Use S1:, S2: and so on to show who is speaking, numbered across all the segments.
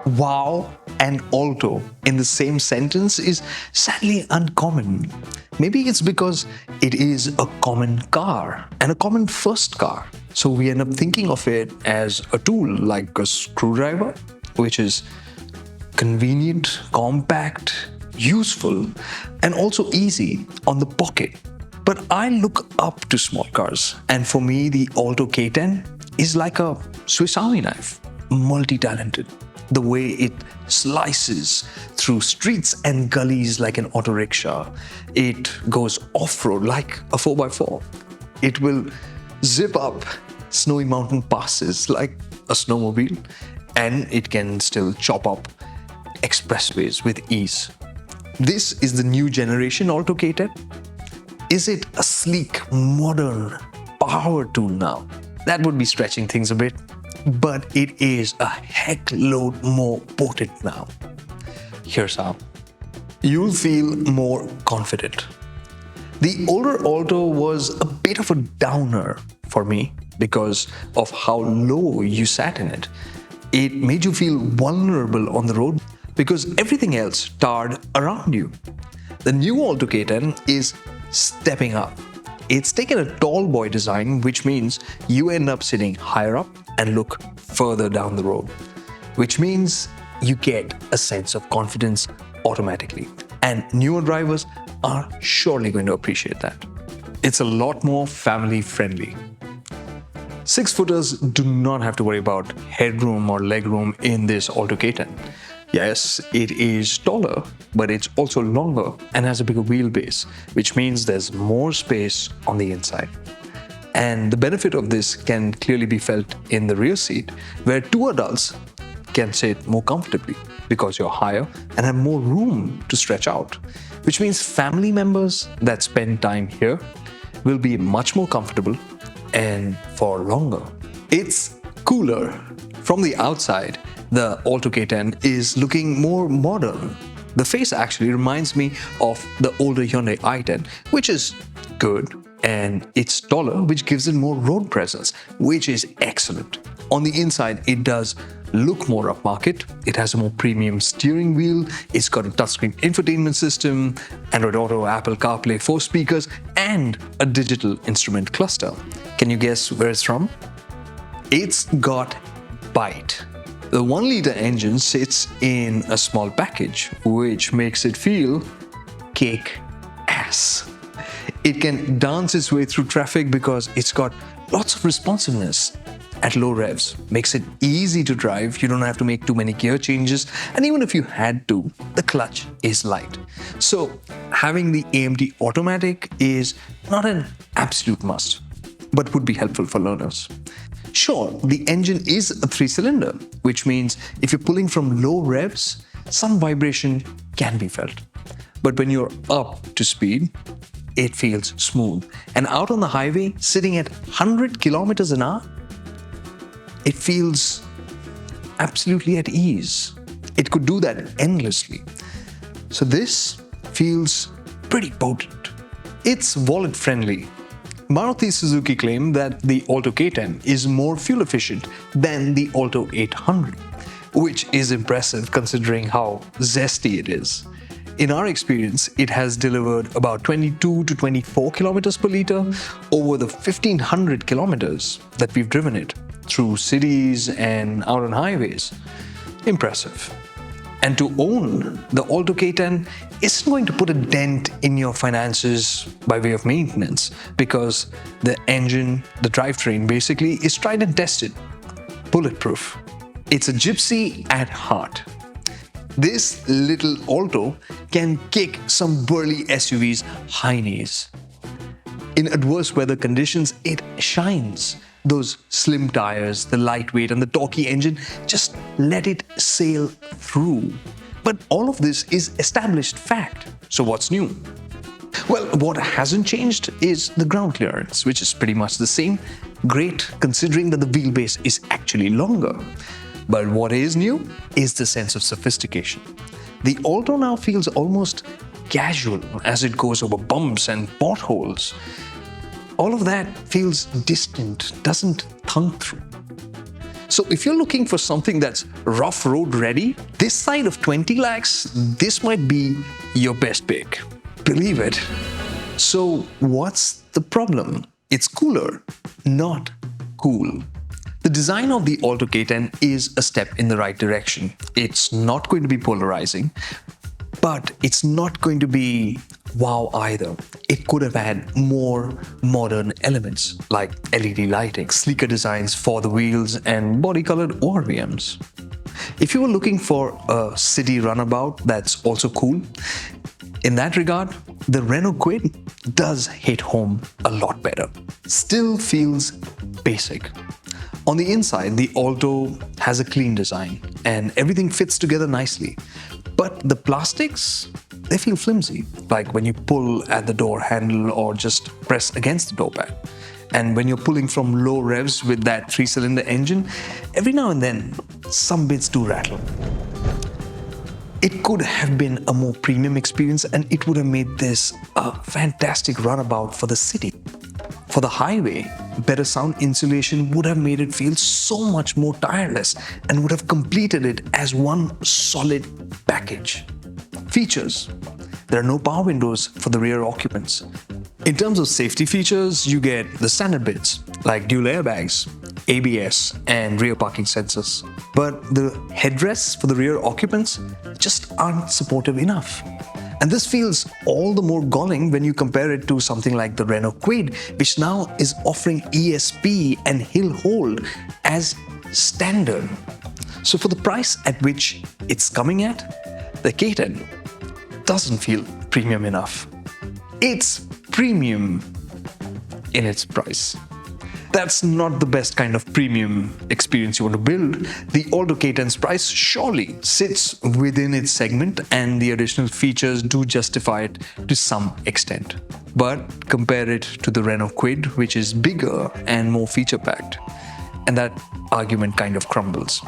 S1: Wow and Alto in the same sentence is sadly uncommon. Maybe it's because it is a common car and a common first car. So we end up thinking of it as a tool like a screwdriver, which is convenient, compact, useful, and also easy on the pocket. But I look up to small cars, and for me, the Alto K10 is like a Swiss Army knife, multi-talented. The way it slices through streets and gullies like an auto rickshaw. It goes off-road like a 4x4. It will zip up snowy mountain passes like a snowmobile, and it can still chop up expressways with ease. This is the new generation Alto K10. Is it a sleek, modern power tool now? That would be stretching things a bit, but it is a heck load more potent now. Here's how. You'll feel more confident. The older Alto was a bit of a downer for me because of how low you sat in it. It made you feel vulnerable on the road because everything else tarred around you. The new Alto K10 is stepping up. It's taken a tall boy design, which means you end up sitting higher up and look further down the road, which means you get a sense of confidence automatically. And newer drivers are surely going to appreciate that. It's a lot more family friendly. 6-footers do not have to worry about headroom or legroom in this Alto K10. Yes, it is taller, but it's also longer and has a bigger wheelbase, which means there's more space on the inside. And the benefit of this can clearly be felt in the rear seat, where two adults can sit more comfortably because you're higher and have more room to stretch out, which means family members that spend time here will be much more comfortable and for longer. It's cooler. From the outside, the Alto K10 is looking more modern. The face actually reminds me of the older Hyundai i10, which is good, and it's taller, which gives it more road presence, which is excellent. On the inside, it does look more upmarket. It has a more premium steering wheel. It's got a touchscreen infotainment system, Android Auto, Apple CarPlay, 4 speakers, and a digital instrument cluster. Can you guess where it's from? It's got bite. The 1-liter engine sits in a small package, which makes it feel kick ass. It can dance its way through traffic because it's got lots of responsiveness at low revs. Makes it easy to drive. You don't have to make too many gear changes, and even if you had to, the clutch is light. So having the AMT automatic is not an absolute must, but would be helpful for learners. Sure, the engine is a 3-cylinder, which means if you're pulling from low revs, some vibration can be felt. But when you're up to speed, it feels smooth. And out on the highway, sitting at 100 kilometers an hour, it feels absolutely at ease. It could do that endlessly. So this feels pretty potent. It's wallet friendly. Maruti Suzuki claimed that the Alto K10 is more fuel efficient than the Alto 800, which is impressive considering how zesty it is. In our experience, it has delivered about 22 to 24 kilometers per liter over the 1500 kilometers that we've driven it through cities and out on highways. Impressive. And to own the Alto K10 isn't going to put a dent in your finances by way of maintenance because the engine, the drivetrain basically is tried and tested, bulletproof. It's a gypsy at heart. This little Alto can kick some burly SUVs high knees. In adverse weather conditions, it shines. Those slim tires, the lightweight and the torquey engine, just let it sail through. But all of this is established fact. So what's new? Well, what hasn't changed is the ground clearance, which is pretty much the same. Great, considering that the wheelbase is actually longer. But what is new is the sense of sophistication. The Alto now feels almost casual as it goes over bumps and potholes. All of that feels distant, doesn't thunk through. So if you're looking for something that's rough road ready, this side of 20 lakhs, this might be your best pick. Believe it. So what's the problem? It's cooler, not cool. The design of the Alto K10 is a step in the right direction. It's not going to be polarizing, but it's not going to be wow either. It could have had more modern elements like LED lighting, sleeker designs for the wheels, and body-colored ORVMs. If you were looking for a city runabout that's also cool, in that regard, the Renault Kwid does hit home a lot better. Still feels basic. On the inside, the Alto has a clean design and everything fits together nicely. But the plastics, they feel flimsy, like when you pull at the door handle or just press against the door pad. And when you're pulling from low revs with that 3-cylinder engine, every now and then, some bits do rattle. It could have been a more premium experience and it would have made this a fantastic runabout for the city. For the highway, better sound insulation would have made it feel so much more tireless and would have completed it as one solid package. Features. There are no power windows for the rear occupants. In terms of safety features, you get the standard bits like dual airbags, ABS, and rear parking sensors. But the headrests for the rear occupants just aren't supportive enough. And this feels all the more galling when you compare it to something like the Renault Kwid, which now is offering ESP and hill hold as standard. So for the price at which it's coming at, the K10 doesn't feel premium enough. It's premium in its price. That's not the best kind of premium experience you want to build. The Alto K10's price surely sits within its segment and the additional features do justify it to some extent. But compare it to the Renault Kwid, which is bigger and more feature-packed, and that argument kind of crumbles.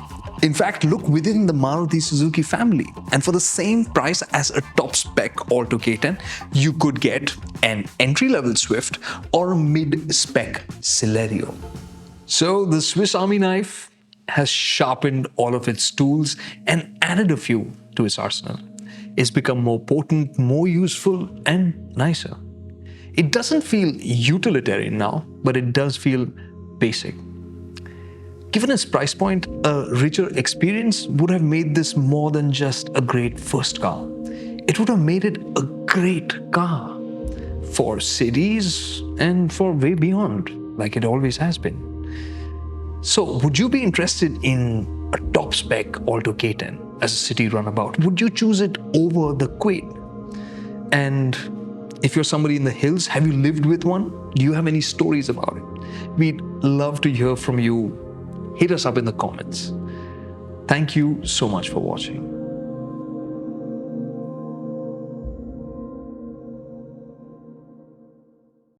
S1: In fact, look within the Maruti Suzuki family, and for the same price as a top-spec Alto K10, you could get an entry-level Swift or a mid-spec Celerio. So the Swiss Army knife has sharpened all of its tools and added a few to its arsenal. It's become more potent, more useful, and nicer. It doesn't feel utilitarian now, but it does feel basic. Given its price point, a richer experience would have made this more than just a great first car. It would have made it a great car for cities and for way beyond, like it always has been. So, would you be interested in a top-spec Alto K10 as a city runabout? Would you choose it over the Kwid? And if you're somebody in the hills, have you lived with one? Do you have any stories about it? We'd love to hear from you. Hit us up in the comments. Thank you so much for watching.